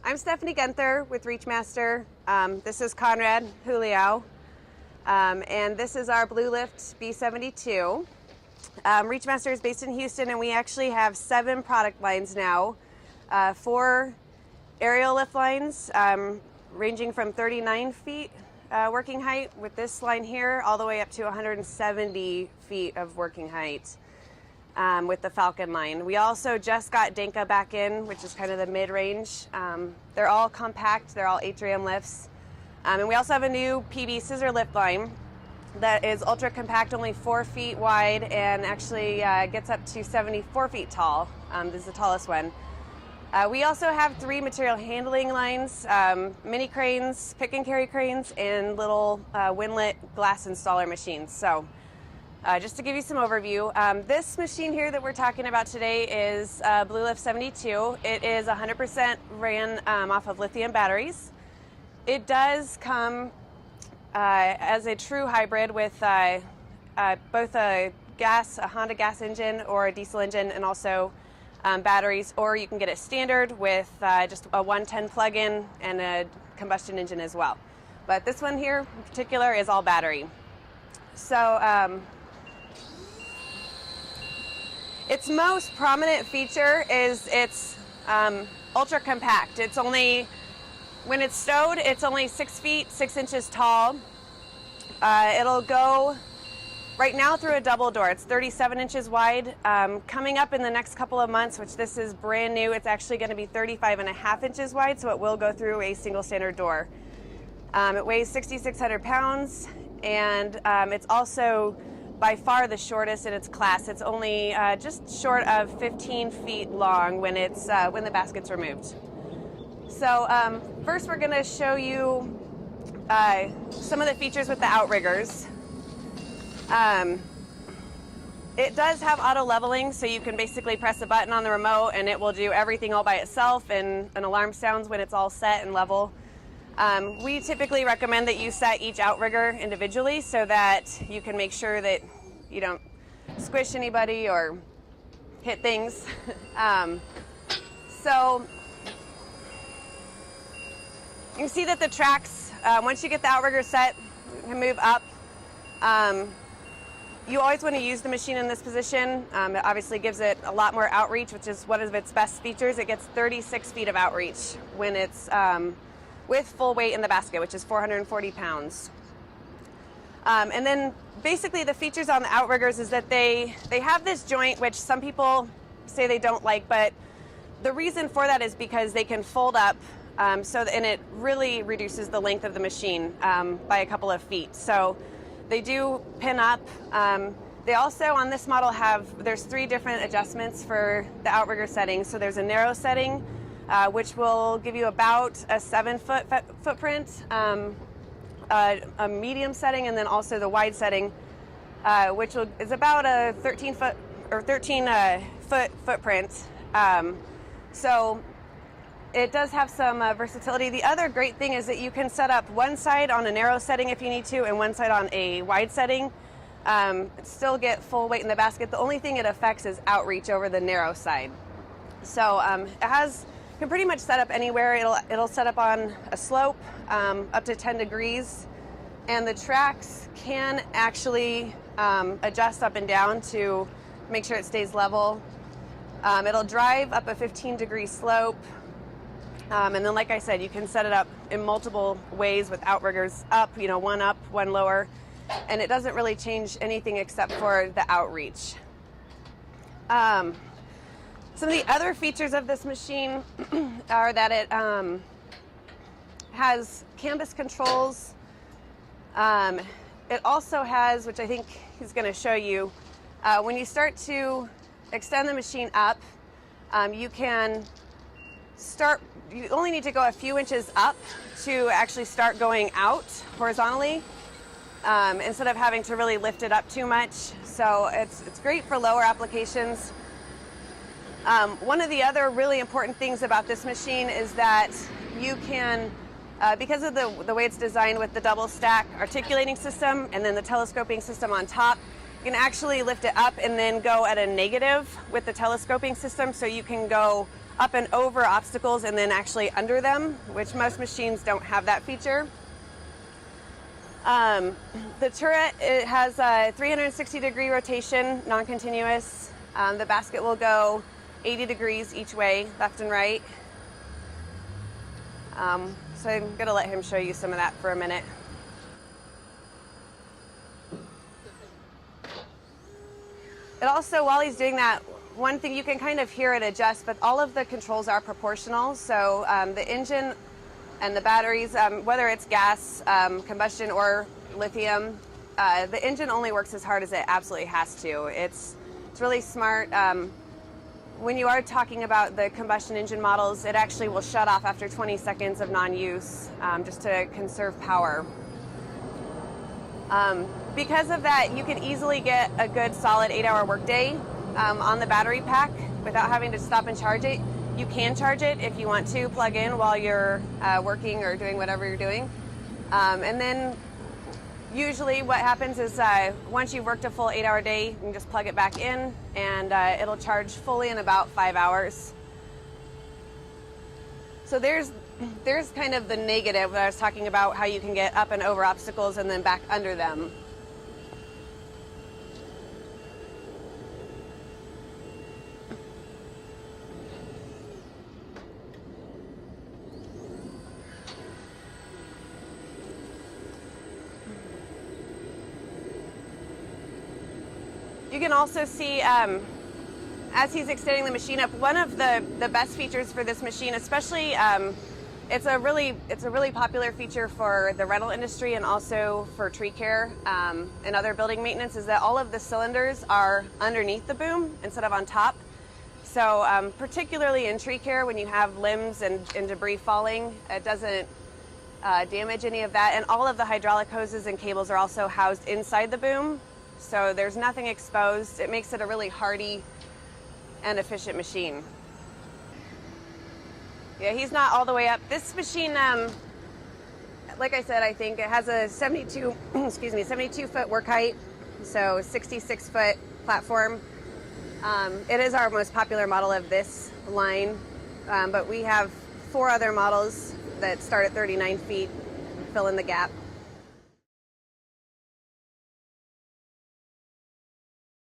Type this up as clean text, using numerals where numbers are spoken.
I'm Stephanie Guenther with ReachMaster. This is Conrad Julio, and this is our Bluelift B72. ReachMaster is based in Houston, and we actually have 7 product lines now. 4 aerial lift lines ranging from 39 feet working height with this line here all the way up to 170 feet of working height with the Falcon line. We also just got Denka back in, which is kind of the mid-range. They're all compact, they're all atrium lifts. And we also have a new PB scissor lift line that is ultra compact, only 4 feet wide, and actually gets up to 74 feet tall. This is the tallest one. We also have 3 material handling lines, mini cranes, pick and carry cranes, and little windlet glass installer machines. So just to give you some overview, this machine here that we're talking about today is Bluelift 72. It is 100% ran off of lithium batteries. It does come as a true hybrid with both a Honda gas engine or a diesel engine, and also batteries, or you can get it standard with just a 110 plug-in and a combustion engine as well. But this one here in particular is all battery. So its most prominent feature is it's ultra compact. It's only, when it's stowed, it's only 6 feet 6 inches tall. It'll go right now through a double door. It's 37 inches wide. Coming up in the next couple of months, which this is brand new, it's actually going to be 35.5 inches wide, so it will go through a single standard door. It weighs 6,600 pounds, and it's also by far the shortest in its class. It's only just short of 15 feet long when it's when the basket's removed. So first we're going to show you some of the features with the Outriggers. It does have auto leveling, so you can basically press a button on the remote and it will do everything all by itself, and an alarm sounds when it's all set and level. We typically recommend that you set each outrigger individually so that you can make sure that you don't squish anybody or hit things. So you can see that the tracks, once you get the outrigger set, you can move up. You always want to use the machine in this position. It obviously gives it a lot more outreach, which is one of its best features. It gets 36 feet of outreach when it's with full weight in the basket, which is 440 pounds. And then basically the features on the Outriggers is that they have this joint, which some people say they don't like, but the reason for that is because they can fold up, and it really reduces the length of the machine by a couple of feet. So they do pin up. They also, on this model, there's 3 different adjustments for the Outrigger settings. So there's a narrow setting, which will give you about a 7-foot footprint, a medium setting, and then also the wide setting, which is about a 13-foot or 13-foot footprint. So it does have some versatility. The other great thing is that you can set up one side on a narrow setting if you need to, and one side on a wide setting. Still get full weight in the basket. The only thing it affects is outreach over the narrow side. So you can pretty much set up anywhere. It'll set up on a slope up to 10 degrees, and the tracks can actually adjust up and down to make sure it stays level. It'll drive up a 15-degree slope, and then, like I said, you can set it up in multiple ways with outriggers up, one up, one lower, and it doesn't really change anything except for the outreach. Some of the other features of this machine are that it has CANbus controls. It also has, which I think he's going to show you, when you start to extend the machine up, you only need to go a few inches up to actually start going out horizontally, instead of having to really lift it up too much. So it's great for lower applications. One of the other really important things about this machine is that you can, because of the way it's designed with the double stack articulating system and then the telescoping system on top, you can actually lift it up and then go at a negative with the telescoping system, so you can go up and over obstacles and then actually under them, which most machines don't have that feature. The turret, it has a 360-degree rotation, non-continuous. The basket will go 80 degrees each way, left and right. So I'm going to let him show you some of that for a minute. It also, while he's doing that, one thing you can kind of hear it adjust, but all of the controls are proportional. So the engine and the batteries, whether it's gas, combustion, or lithium, the engine only works as hard as it absolutely has to. It's really smart. When you are talking about the combustion engine models, it actually will shut off after 20 seconds of non-use, just to conserve power. Because of that, you can easily get a good solid 8-hour workday on the battery pack without having to stop and charge it. You can charge it if you want to plug in while you're working or doing whatever you're doing. And then usually what happens is once you've worked a full 8-hour day, you can just plug it back in and it'll charge fully in about 5 hours. So there's kind of the negative that I was talking about, how you can get up and over obstacles and then back under them. You can also see, as he's extending the machine up, one of the best features for this machine, especially, it's a really popular feature for the rental industry and also for tree care and other building maintenance, is that all of the cylinders are underneath the boom instead of on top. So particularly in tree care, when you have limbs and debris falling, it doesn't damage any of that. And all of the hydraulic hoses and cables are also housed inside the boom. So there's nothing exposed. It makes it a really hardy and efficient machine. Yeah, he's not all the way up. This machine, like I said, I think it has a 72-foot work height, so 66-foot platform. It is our most popular model of this line, but we have 4 other models that start at 39 feet, fill in the gap.